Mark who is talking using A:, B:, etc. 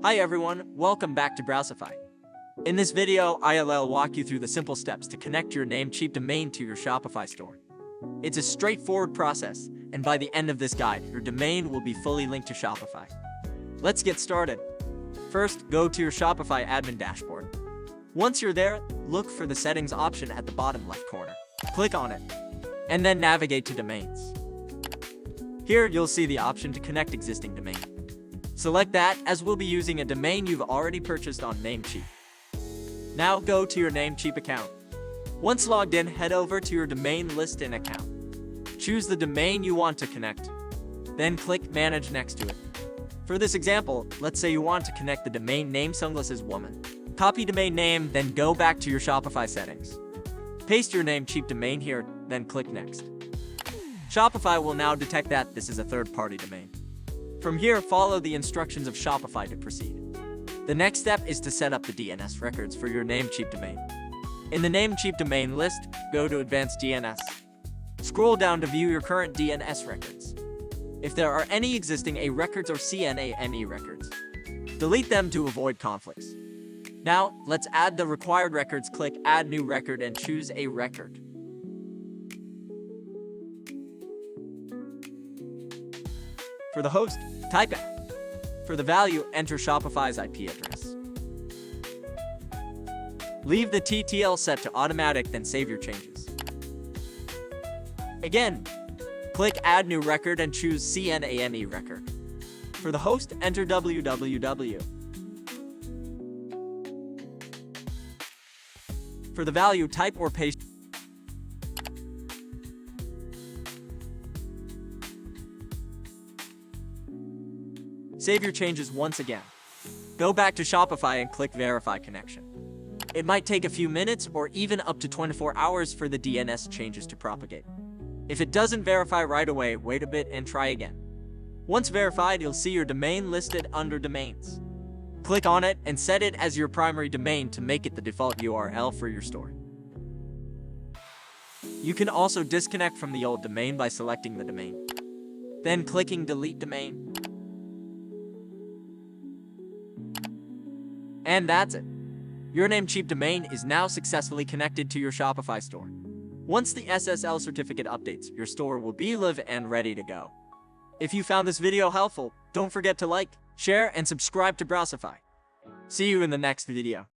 A: Hi everyone, welcome back to Browsify. In this video, I'll walk you through the simple steps to connect your Namecheap domain to your Shopify store. It's a straightforward process, and by the end of this guide, your domain will be fully linked to Shopify. Let's get started. First, go to your Shopify admin dashboard. Once you're there, look for the settings option at the bottom left corner. Click on it, and then navigate to domains. Here, you'll see the option to connect existing domain. Select that, as we'll be using a domain you've already purchased on Namecheap. Now go to your Namecheap account. Once logged in, head over to your domain list and account. Choose the domain you want to connect. Then click Manage next to it. For this example, let's say you want to connect the domain name Sunglasses Woman. Copy domain name, then go back to your Shopify settings. Paste your Namecheap domain here, then click Next. Shopify will now detect that this is a third-party domain. From here, follow the instructions of Shopify to proceed. The next step is to set up the DNS records for your Namecheap domain. In the Namecheap domain list, go to Advanced DNS. Scroll down to view your current DNS records. If there are any existing A records or CNAME records, delete them to avoid conflicts. Now, let's add the required records. Click Add New Record and choose a record. For the host, type it. For the value, enter Shopify's IP address. Leave the TTL set to automatic, then save your changes. Again, click Add New Record and choose CNAME record. For the host, enter www. For the value, type or paste. Save your changes once again. Go back to Shopify and click Verify Connection. It might take a few minutes or even up to 24 hours for the DNS changes to propagate. If it doesn't verify right away, wait a bit and try again. Once verified, you'll see your domain listed under Domains. Click on it and set it as your primary domain to make it the default URL for your store. You can also disconnect from the old domain by selecting the domain, then clicking Delete Domain. And that's it. Your Namecheap domain is now successfully connected to your Shopify store. Once the SSL certificate updates, your store will be live and ready to go. If you found this video helpful, don't forget to like, share, and subscribe to Browsify. See you in the next video.